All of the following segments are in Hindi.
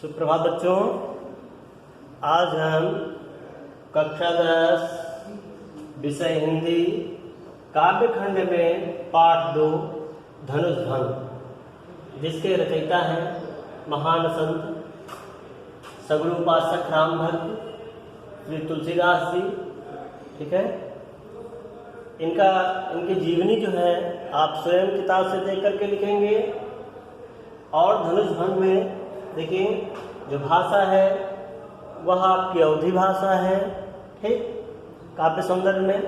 सुप्रभात बच्चों, आज हम कक्षा 10 विषय हिंदी काव्य खंड में पाठ 2 धनुष भंग, जिसके रचयिता हैं महान संत सगुरु उपासक राम भक्त श्री तुलसीदास जी। ठीक है, इनकी जीवनी जो है आप स्वयं किताब से देख करके लिखेंगे। और धनुष भंग में देखिए जो भाषा है वह आपकी अवधी भाषा है। ठीक, काव्य सौंदर्य में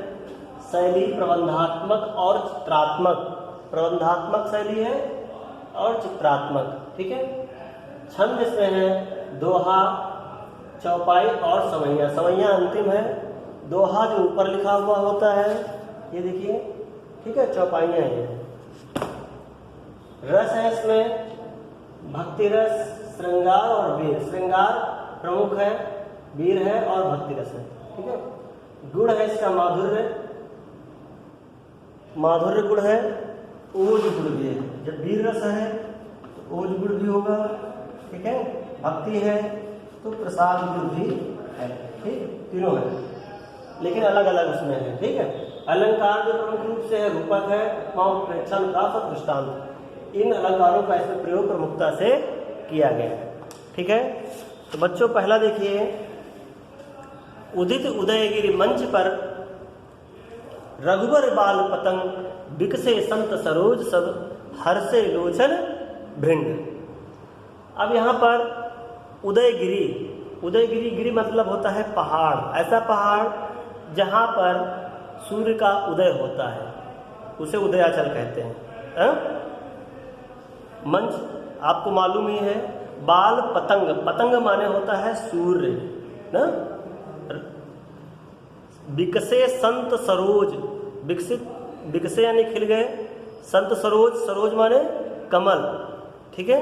शैली प्रबंधात्मक और चित्रात्मक, प्रबंधात्मक शैली है और चित्रात्मक। ठीक है, छंद इसमें है दोहा, चौपाई और सवैया। सवैया अंतिम है, दोहा जो ऊपर लिखा हुआ होता है ये देखिए। ठीक है, चौपाइयाँ हैं। रस है इसमें भक्ति रस, श्रृंगार और वीर। श्रृंगार प्रमुख है, वीर है और भक्ति रस है। ठीक है, गुण है इसका माधुर्य, माधुर्य गुण है, ओज गुण भी है। जब वीर रस है तो ओज गुण भी होगा। ठीक है, भक्ति है तो प्रसाद गुण भी है। ठीक, तीनों है लेकिन अलग अलग उसमें है। ठीक है, अलंकार जो प्रमुख रूप से है रूपक है, वहाँ प्रेक्षण प्राप्त दृष्टांत, इन अलंकारों का इसमें प्रयोग प्रमुखता से किया गया है। ठीक है, तो बच्चों पहला देखिए, उदित उदयगिरि मंच पर रघुबर बाल पतंग बिकसे संत सरोज सब हर्षे लोचन भृंग। अब यहाँ पर उदयगिरि, उदयगिरि गिरि मतलब होता है पहाड़, ऐसा पहाड़ जहाँ पर सूर्य का उदय होता है उसे उदयाचल कहते हैं। मंच आपको मालूम ही है। बाल पतंग, पतंग माने होता है सूर्य ना। बिकसे संत सरोज, विकसित, बिकसे यानी खिल गए, संत सरोज, सरोज माने कमल। ठीक है,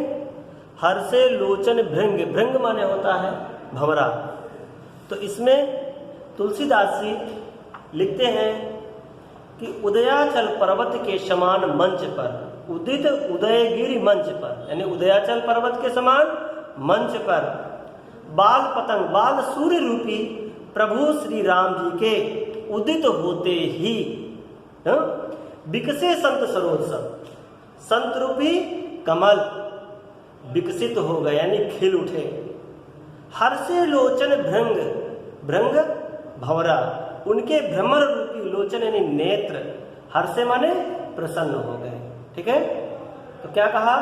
हर्षे लोचन भृंग, भृंग माने होता है भंवरा। तो इसमें तुलसीदास जी लिखते हैं कि उदयाचल पर्वत के समान मंच पर, उदित उदयगिरि मंच पर, यानी उदयाचल पर्वत के समान मंच पर बाल पतंग, बाल सूर्य रूपी प्रभु श्री राम जी के उदित होते ही विकसे संत सरोज सब, संत रूपी कमल विकसित हो गए यानी खिल उठे। हर्षे लोचन भृंग, भृंग भंवरा, उनके भ्रमर रूपी लोचन यानी नेत्र, हर्षे माने प्रसन्न हो गए। ठीक है, तो क्या कहा,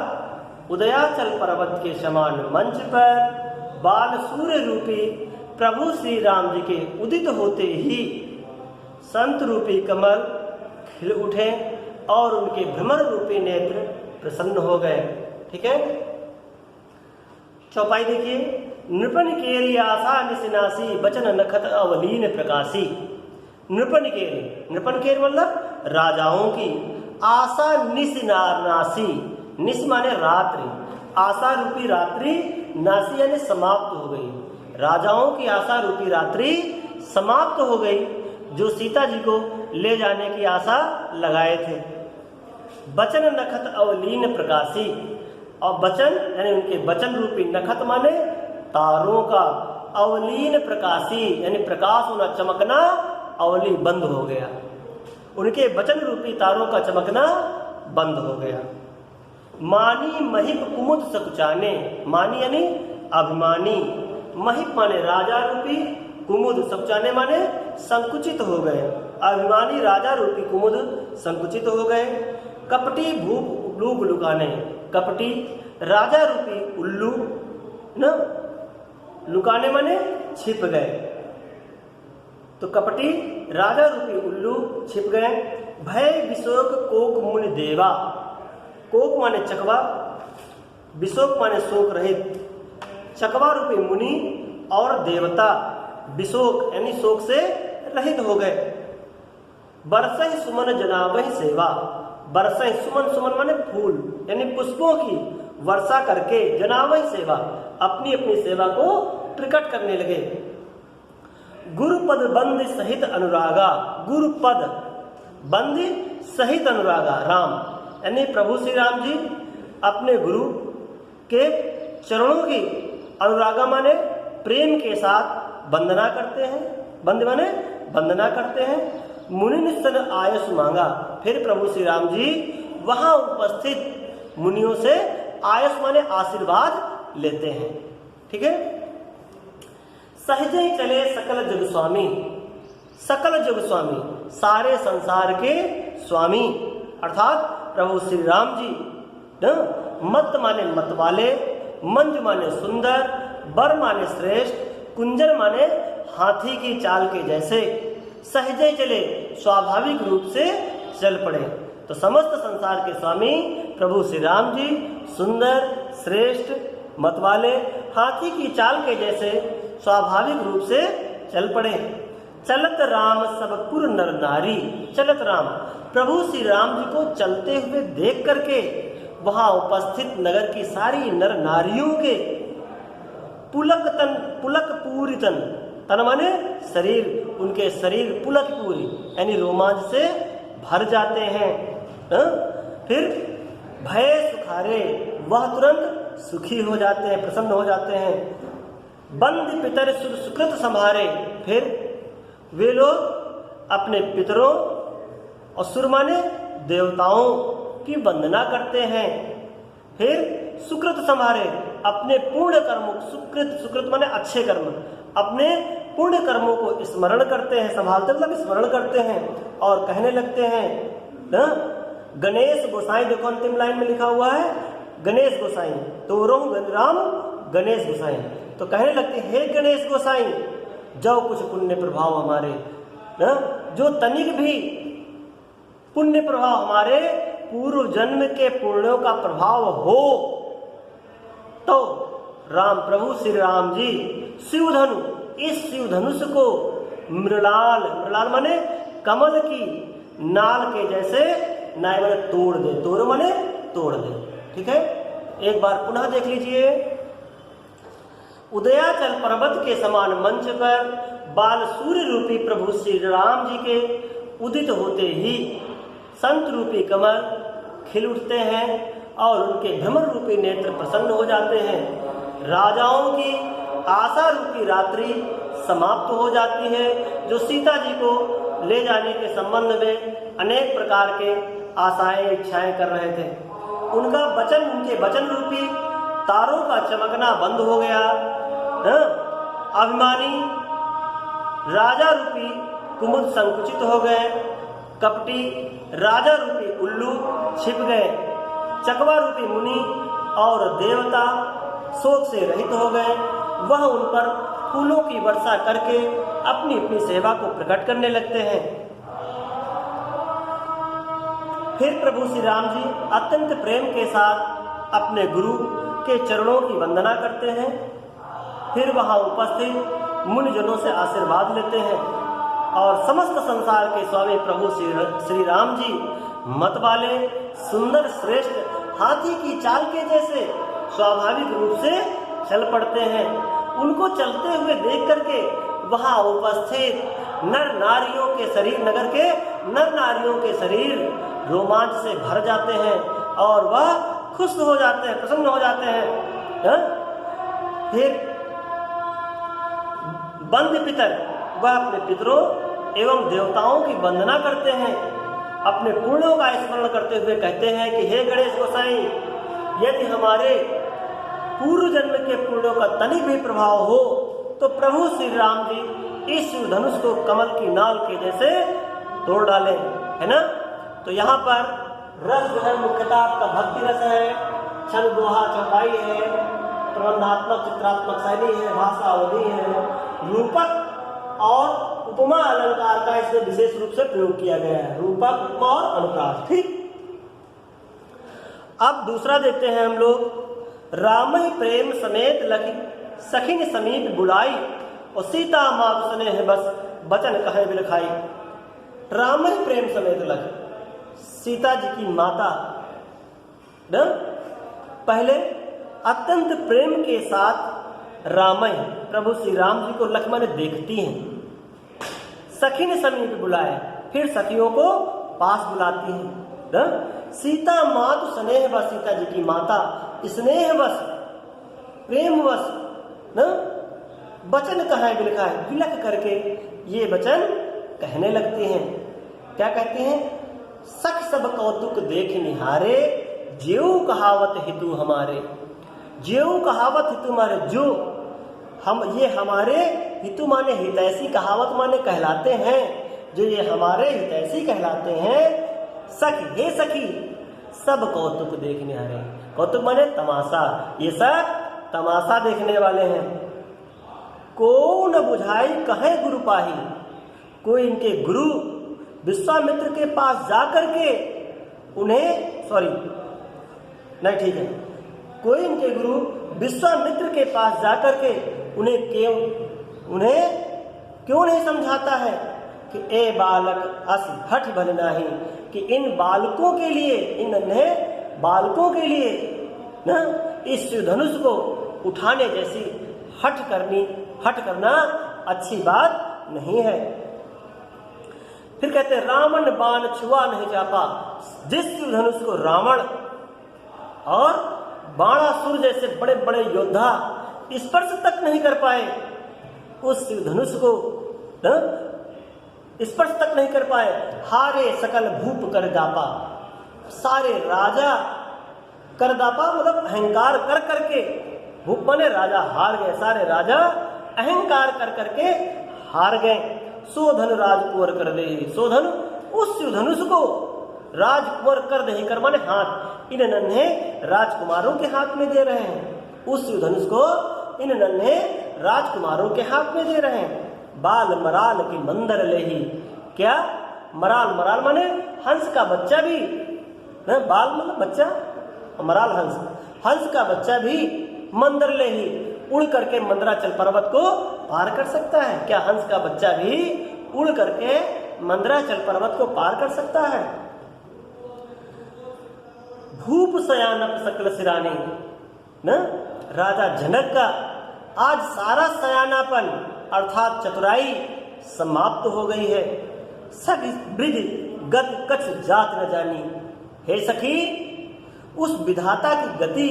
उदयाचल पर्वत के समान मंच पर बाल सूर्य रूपी प्रभु श्री राम जी के उदित होते ही संत रूपी कमल खिल उठे और उनके भ्रमर रूपी नेत्र प्रसन्न हो गए। ठीक है, चौपाई देखिए, नृपन केरी आशा निसिनासी बचन नखत अवलीन प्रकाशी। नृपन केरी, नृपन केर मतलब राजाओं की, आशा निसिनासी, निस माने रात्रि, आशा रूपी रात्रि, नासी यानी समाप्त हो गई। राजाओं की आशा रूपी रात्रि समाप्त हो गई जो सीता जी को ले जाने की आशा लगाए थे। बचन नखत अवलीन प्रकाशी, और बचन यानी उनके बचन रूपी, नखत माने तारों का, अवलीन प्रकाशी यानी प्रकाश होना, चमकना, अवली बंद हो गया, उनके वचन रूपी तारों का चमकना बंद हो गया। मानी महिप कुमुद सकुचाने, मानी यानी अभिमानी, महिप माने राजा रूपी, कुमुद सकुचाने माने संकुचित हो गए, अभिमानी राजा रूपी कुमुद संकुचित हो गए। कपटी भूप उल्लू लुकाने, कपटी राजा रूपी उल्लू न, लुकाने माने छिप गए, तो कपटी राजा रूपी उल्लू छिप गए। भय विशोक कोक मुनि देवा, कोक माने चकवा, विशोक माने शोक रहित, चकवा रूपी मुनि और देवता विशोक यानी शोक से रहित हो गए। बरसई सुमन जनावहि सेवा, बरसई सुमन, सुमन माने फूल यानी पुष्पों की वर्षा करके, जनावहि सेवा अपनी अपनी सेवा को प्रकट करने लगे। गुरुपद बंद सहित अनुरागा, गुरुपद बंद सहित अनुरागा, राम यानी प्रभु श्री राम जी अपने गुरु के चरणों की अनुरागा माने प्रेम के साथ वंदना करते हैं, बंद माने वंदना करते हैं। मुनि निस्तन आयस मांगा, फिर प्रभु श्री राम जी वहां उपस्थित मुनियों से आयस माने आशीर्वाद लेते हैं। ठीक है। सहजे चले सकल जग स्वामी, सकल जग स्वामी सारे संसार के स्वामी अर्थात प्रभु श्री राम जी। मत माने मत वाले, मंज माने सुंदर, बर माने श्रेष्ठ, कुंजर माने हाथी की चाल के जैसे, सहजे चले स्वाभाविक रूप से चल पड़े। तो समस्त संसार के स्वामी प्रभु श्री राम जी सुंदर, श्रेष्ठ, मतवाले, हाथी की चाल के जैसे स्वाभाविक रूप से चल पड़े। चलत राम सब पुर नर नारी, चलत राम प्रभु श्री राम जी को चलते हुए देख करके वहां उपस्थित नगर की सारी नर नारियों के पुलक तन, पुलक पूरी तन, तन माने शरीर, उनके शरीर पुलक पूरी यानी रोमांच से भर जाते हैं। फिर भय सुखारे, वह तुरंत सुखी हो जाते हैं, प्रसन्न हो जाते हैं। बंद पितर सुर सुकृत संभारे, फिर वे लोग अपने पितरों और सुर माने देवताओं की वंदना करते हैं। फिर सुकृत संभारे, अपने पूर्ण कर्मों, सुकृत, सुकृत माने अच्छे कर्म, अपने पुण्य कर्मों को स्मरण करते हैं, संभालते मतलब स्मरण करते हैं और कहने लगते हैं ना। गणेश गोसाई, देखो अंतिम लाइन में लिखा हुआ है गणेश गोसाई, तो राम गणेश गोसाई, तो कहने लगते हैं हे गणेश गोसाई, जो कुछ पुण्य प्रभाव हमारे ना, जो तनिक भी पुण्य प्रभाव हमारे पूर्व जन्म के पुण्यों का प्रभाव हो, तो राम प्रभु श्री राम जी शिवधनु, इस शिव धनुष को मृणाल, मृणाल माने कमल की नाल के जैसे, नाय माने तोड़ दे, तोड़ माने तोड़ दे। ठीक है। एक बार पुनः देख लीजिए। उदयाचल पर्वत के समान मंच पर बाल सूर्य रूपी प्रभु श्री राम जी के उदित होते ही संत रूपी कमल खिल उठते हैं और उनके भ्रमर रूपी नेत्र प्रसन्न हो जाते हैं। राजाओं की आशा रूपी रात्रि समाप्त हो जाती है, जो सीता जी को ले जाने के संबंध में अनेक प्रकार के आशाएं इच्छाएं कर रहे थे। उनका वचन, उनके वचन रूपी तारों का चमकना बंद हो गया। अभिमानी राजा रूपी कुमुद संकुचित हो गए, कपटी राजा रूपी उल्लू छिप गए, चकवा रूपी मुनि और देवता शोक से रहित हो गए। वह उन पर फूलों की वर्षा करके अपनी अपनी सेवा को प्रकट करने लगते हैं। फिर प्रभु श्री राम जी अत्यंत प्रेम के साथ अपने गुरु के चरणों की वंदना करते हैं। फिर वहां उपस्थित मुनिजनों से आशीर्वाद लेते हैं और समस्त संसार के स्वामी प्रभु श्री राम जी मत वाले, सुंदर, श्रेष्ठ, हाथी की चाल के जैसे स्वाभाविक रूप से चल पड़ते हैं। उनको चलते हुए देख करके वहां उपस्थित नर नारियों के शरीर, नगर के नर नारियों के शरीर रोमांच से भर जाते हैं और वह खुश हो जाते हैं, प्रसन्न हो जाते हैं। फिर बंद पितर, वह अपने पितरों एवं देवताओं की वंदना करते हैं, अपने पुण्यों का स्मरण करते हुए कहते हैं कि हे गणेश गोसाई, यदि हमारे पूर्व जन्म के पुण्यों का तनिक भी प्रभाव हो तो प्रभु श्री राम जी इस धनुष को कमल की नाल के जैसे तोड़ डालें, है ना। तो यहाँ पर रस जो है मुख्यतः आपका भक्ति रस है, छंद दोहा चौपाई है, प्रबंधात्मक चित्रात्मक शैली है, भाषा अवधि है, रूपक और उपमा अलंकार का इसमें विशेष रूप से प्रयोग किया गया है। रूपक, उपमा और अनुप्रास। ठीक। अब दूसरा देखते हैं हम लोग। राम प्रेम समेत लखी सखिन समीप बुलाई और सीता मात स्नेह बस बचन कहे बिलखाई। राम प्रेम समेत लखी, सीता जी की माता न पहले अत्यंत प्रेम के साथ रामय प्रभु श्री राम जी को लक्ष्मण देखती हैं। सखिन समीप बुलाए, फिर सखियों को पास बुलाती हैं न। सीता मातु स्नेह बस, सीता जी की माता स्नेहवश, प्रेमवश ना वचन कहाँ है लिखा है, विलख करके ये वचन कहने लगते हैं। क्या कहते हैं? सख सब कौतुक देख निहारे, ज्यों कहावत हितु हमारे। ज्यों कहावत हितु हमारे, जो हम ये हमारे हितु माने हितैषी, कहावत माने कहलाते हैं, जो ये हमारे हितैषी कहलाते हैं। सख हे सखी सब कौतुक देख निहारे, कौतुक माने तमाशा, ये सब तमाशा देखने वाले हैं। को न बुझाई कहे गुरु पाही, कोई इनके गुरु विश्वामित्र के पास जाकर के उन्हें नहीं ठीक है, कोई इनके गुरु विश्वामित्र के पास जाकर के उन्हें क्यों नहीं समझाता है कि ए बालक अस हठ भल नाही, कि इन बालकों के लिए, इन नन्हे बालकों के लिए ना इस धनुष को उठाने जैसी हठ करना अच्छी बात नहीं है। फिर कहते हैं रावण बाण छुआ नहीं जापा, जिस धनुष को रावण और बाणासुर जैसे बड़े बड़े योद्धा स्पर्श तक नहीं कर पाए, उस धनुष को स्पर्श तक नहीं कर पाए। हारे सकल भूप कर दापा, सारे राजा कर दापा मतलब अहंकार कर करके, भूप माने राजा हार गए, सारे राजा अहंकार कर करके हार गए। सोधन राजकुंवर कर दे, सोधन उस धनुष को राजकुंवर कर दे, कर माने हाथ, इन नन्हे राजकुमारों के हाथ में दे रहे हैं। उस धनुष को इन नन्हे राजकुमारों के हाथ में दे रहे हैं। बाल मराल की मंदर ले ही, क्या मराल, मराल माने हंस का बच्चा भी, बाल मतलब बच्चा, मराल हंस, हंस का बच्चा भी मंदर ले ही उड़ करके मंदराचल पर्वत को पार कर सकता है। क्या हंस का बच्चा भी उड़ करके मंदराचल पर्वत को पार कर सकता है? भूप सयानप सकल सिरानी, न राजा जनक का आज सारा सयानापन अर्थात चतुराई समाप्त हो गई है। सब वृद्ध गत कछ जात न जानी, हे सखी उस विधाता की गति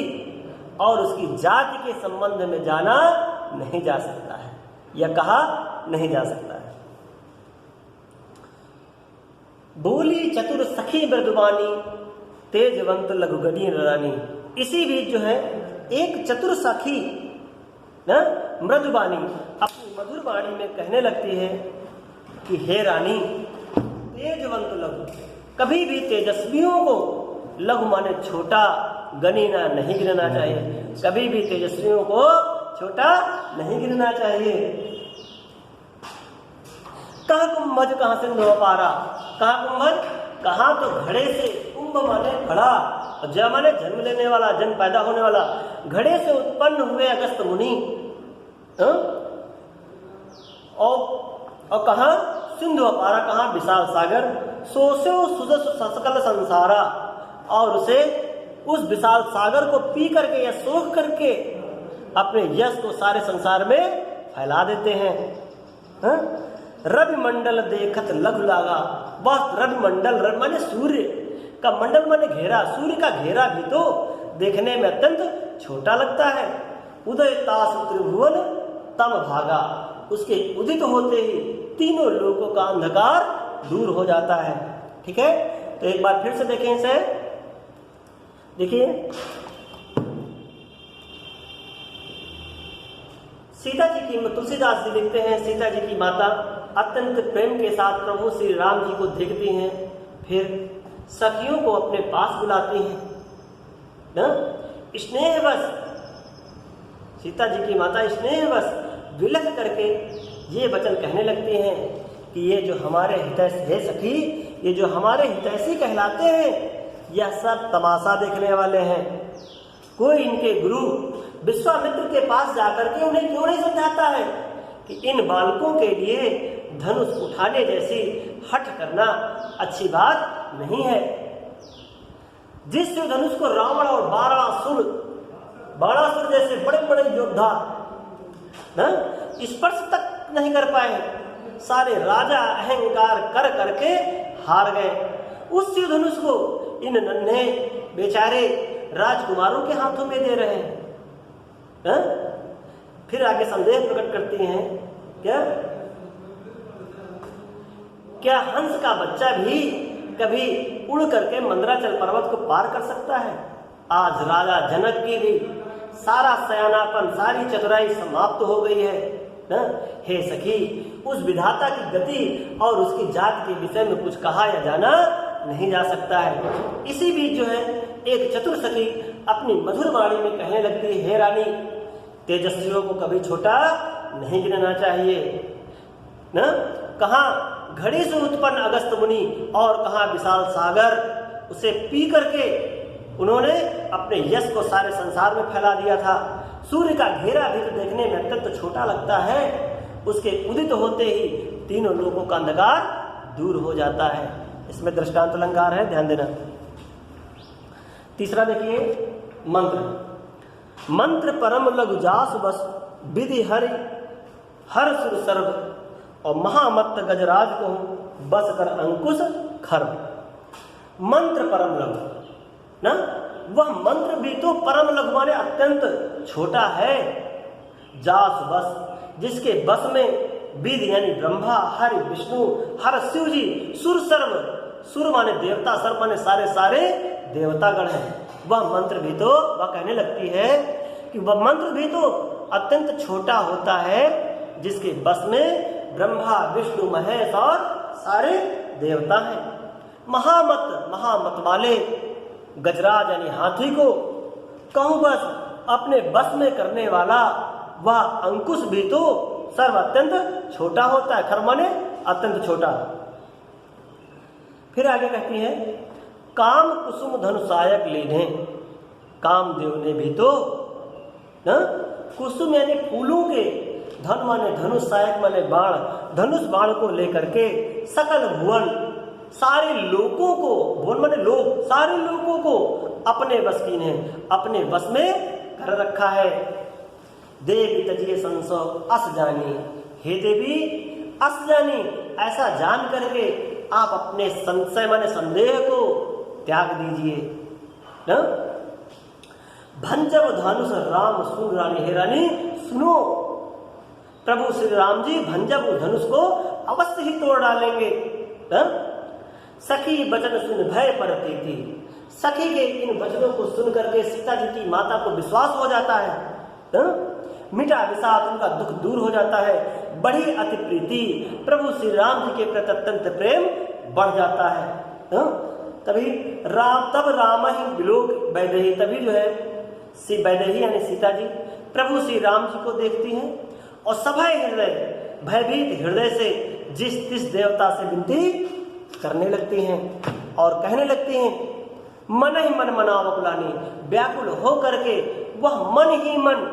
और उसकी जाति के संबंध में जाना नहीं जा सकता है, यह कहा नहीं जा सकता है। बोली चतुर सखी मृदुबानी, तेजवंत लघुगणी रानी। इसी बीच जो है एक चतुर सखी ना मृदुबानी अपनी मधुर वाणी में कहने लगती है कि हे रानी, तेजवंत लघु, कभी भी तेजस्वियों को लघु माने छोटा गणना नहीं गिनना चाहिए, कभी भी तेजस्वियों को छोटा नहीं गिनना चाहिए। कहा कुंभज कहां सिंधु अपारा, कहा कुंभज, कहा तो घड़े से, कुंभ माने घड़ा, ज माने जन्म लेने वाला, जन्म पैदा होने वाला, घड़े से उत्पन्न हुए अगस्त मुनि, और कहा सिंधु अपारा, कहा विशाल सागर, सोसो सुजस सकल संसारा, और उसे उस विशाल सागर को पी करके या सोख करके अपने यश को सारे संसार में फैला देते हैं। रवि मंडल देखत लघु लागा, बस रवि मंडल, रवि माने सूर्य का मंडल माने घेरा, सूर्य का घेरा भी तो देखने में अत्यंत छोटा लगता है। उदय तास त्रिभुवन तम भागा, उसके उदित होते ही तीनों लोगों का अंधकार दूर हो जाता है। ठीक है, तो एक बार फिर से देखें इसे, देखिए सीता जी की, तुलसीदास जी लिखते हैं, सीता जी की माता अत्यंत प्रेम के साथ प्रभु श्री राम जी को देखती हैं, फिर सखियों को अपने पास बुलाती हैं ना, स्नेहवश सीता जी की माता स्नेहवश विलख करके ये वचन कहने लगती हैं कि ये जो हमारे हितैषी है सखी, ये जो हमारे हितैषी कहलाते हैं, यह सब तमाशा देखने वाले हैं। कोई इनके गुरु विश्वामित्र के पास जाकर के उन्हें क्यों नहीं समझाता है कि इन बालकों के लिए धनुष उठाने जैसी हठ करना अच्छी बात नहीं है। जिस धनुष को रावण और बाणासुर जैसे बड़े बड़े योद्धा स्पर्श तक नहीं कर पाए, सारे राजा अहंकार कर करके हार गए, उस धनुष को इन नन्हे बेचारे राजकुमारों के हाथों में दे रहे हैं। फिर आगे संदेह प्रकट करती हैं, क्या हंस का बच्चा भी कभी उड़ करके मंदराचल पर्वत को पार कर सकता है? आज राजा जनक की भी सारा सयानापन, सारी चतुराई समाप्त हो गई है ना? हे सखी, उस विधाता की गति और उसकी जात के विषय में कुछ कहा या जाना नहीं जा सकता है। इसी बीच जो है एक चतुर सखी अपनी मधुर वाणी में कहने लगती है, हे रानी, तेजस्वियों को कभी छोटा नहीं गिनना चाहिए ना? कहाँ घड़ी से उत्पन्न अगस्त मुनि और कहाँ विशाल सागर, उसे पी करके उन्होंने अपने यश को सारे संसार में फैला दिया था। सूर्य का घेरा भी तो देखने में अत्यंत छोटा लगता है, उसके उदित होते ही तीनों लोगों का अंधकार दूर हो जाता है। इसमें दृष्टांत अलंकार है, ध्यान देना। तीसरा देखिए, मंत्र। मंत्र परम लघु जास बस विधि हरि हर सुर सर्व और महामत्त गजराज को बस कर अंकुश खर्व। मंत्र परम लघु ना, वह मंत्र भी तो परम लघु माने अत्यंत छोटा है। जास बस, जिसके बस में विध यानी ब्रह्मा, हरि, विष्णु, हर शिव जी, सुर सर्व, सुर माने देवता, सर्व माने सारे सारे देवतागण हैं। वह मंत्र भी तो, वह कहने लगती है कि वह मंत्र भी तो अत्यंत छोटा होता है, जिसके बस में ब्रह्मा, विष्णु, महेश और सारे देवता हैं। महामत वाले गजराज यानी हाथी को कहूं बस अपने बस में करने वाला वह अंकुश भी तो सर्व अत्यंत छोटा होता है। खर माने अत्यंत छोटा। फिर आगे कहती है, काम कुसुम धनुषायक लीने। कामदेव ने भी तो कुसुम यानी फूलों के, धन माने धनुष, सायक माने बाण, धनुष बाण को लेकर के सकल भुवन, सारे लोगों को, भुवन माने लोग, सारे लोगों को अपने बस की ने, अपने बस में कर रखा है। देवी तजिए संसव अस जानी। हे देवी, अस जानी, ऐसा जान करके आप अपने संशय माने संदेह को त्याग दीजिए ना। भंजब धनुष राम सुन रानी। हे रानी सुनो, प्रभु श्री राम जी भंजब धनुष को अवश्य ही तोड़ डालेंगे ना? सखी वचन सुन भय परती थी। सखी के इन वचनों को सुन करके सीता जी की माता को विश्वास हो जाता है ना? मिटा विषाद, उनका दुख दूर हो जाता है। बड़ी अति प्रीति, प्रभु श्री राम जी के प्रति अत्यंत प्रेम बढ़ जाता है ना? तब राम ही विलोक वैदेही, तभी जो है वैदेही यानी सीता जी प्रभु श्री राम जी को देखती हैं और सभय हृदय, भयभीत हृदय से जिस देवता से विनती करने लगती हैं और कहने लगती हैं, मन ही मन मनाओ बकुलानी। व्याकुल हो करके वह मन ही मन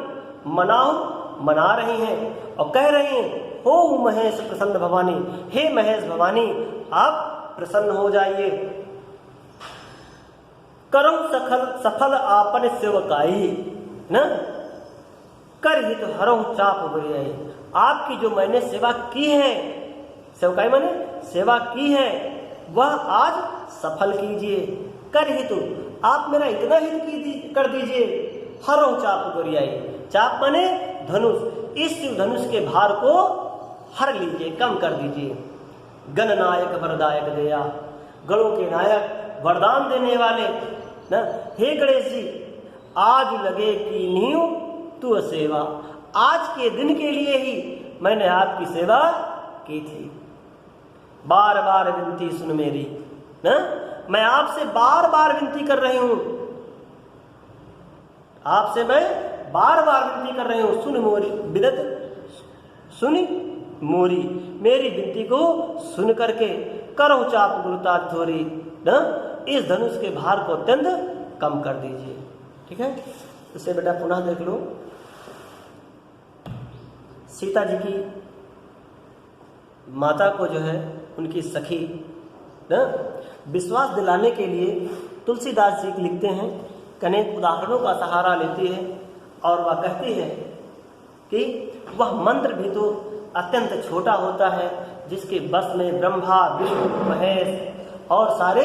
मना रही हैं और कह रही हैं, हो महेश प्रसन्न भवानी, हे महेश भवानी आप प्रसन्न हो जाइए। करो सफल आपन सेवकाई न, कर हित हरो चाप बुरियाई। आपकी जो मैंने सेवा की है, सेवकाई माने सेवा की है, वह आज सफल कीजिए। कर हित, आप मेरा इतना हित कर दीजिए। हरो चाप बुरियाई, चाप माने धनुष, इस धनुष के भार को हर लीजिए, कम कर दीजिए। गणनायक वरदायक दया, गणों के नायक वरदान देने वाले ना, हे गणेश जी आज लगे की नींव तू सेवा। आज के दिन के लिए ही मैंने आपकी सेवा की थी। बार बार विनती सुन मेरी ना, मैं आपसे बार बार विनती कर रही हूं, आपसे मैं बार बार विनती कर रही हूं। सुन मोरी बिदत, सुनी मोरी, मेरी विनती को सुन करके करो चाप गुरुता थोरी ना, इस धनुष के भार को अत्यंत कम कर दीजिए। ठीक है, इसे बेटा पुनः देख लो। सीता जी की माता को जो है उनकी सखी ना विश्वास दिलाने के लिए तुलसीदास जी लिखते हैं, अनेक उदाहरणों का सहारा लेती है और वह कहती है कि वह मंत्र भी तो अत्यंत छोटा होता है, जिसके बस में ब्रह्मा, विष्णु, महेश और सारे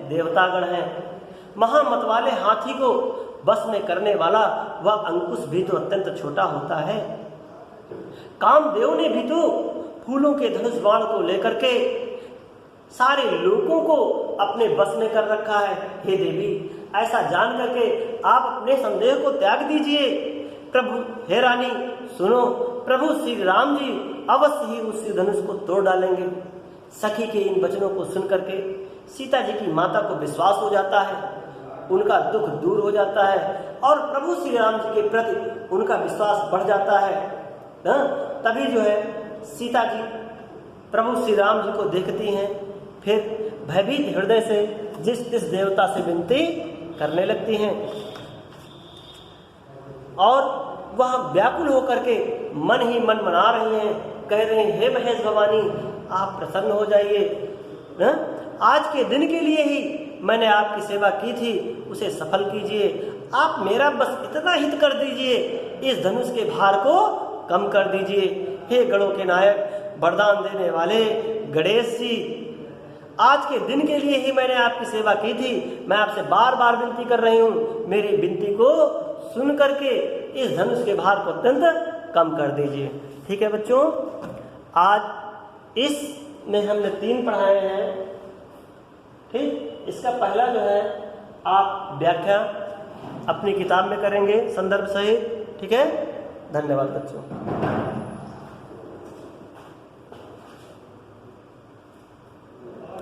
देवतागण हैं। महामत वाले हाथी को बस में करने वाला वह अंकुश भी तो अत्यंत छोटा होता है कामदेव ने भी तो फूलों के धनुष बाण को लेकर के सारे लोगों को अपने बस में कर रखा है। हे देवी, ऐसा जान करके आप अपने संदेह को त्याग दीजिए। प्रभु, हे रानी सुनो, प्रभु श्री राम जी अवश्य ही उस धनुष को तोड़ डालेंगे। सखी के इन वचनों को सुन करके सीता जी की माता को विश्वास हो जाता है, उनका दुख दूर हो जाता है और प्रभु श्री राम जी के प्रति उनका विश्वास बढ़ जाता है। तभी जो है सीता जी प्रभु श्री राम जी को देखती हैं, फिर भयभीत हृदय से जिस देवता से विनती करने लगती हैं और वह व्याकुल होकर के मन ही मन मना रही हैं, कह रहे हैं, हे महेश भवानी आप प्रसन्न हो जाइए। आज के दिन के लिए ही मैंने आपकी सेवा की थी, उसे सफल कीजिए। आप मेरा बस इतना हित कर दीजिए, इस धनुष के भार को कम कर दीजिए। हे गणों के नायक, वरदान देने वाले गणेश जी, आज के दिन के लिए ही मैंने आपकी सेवा की थी। मैं आपसे बार बार विनती कर रही हूँ, मेरी विनती को सुन करके इस धनुष के भार को अत्यंत कम कर दीजिए। ठीक है बच्चों, आज इसमें हमने 3 पढ़ाए हैं। ठीक, इसका पहला जो है आप व्याख्या अपनी किताब में करेंगे संदर्भ सहित। ठीक है, धन्यवाद बच्चों।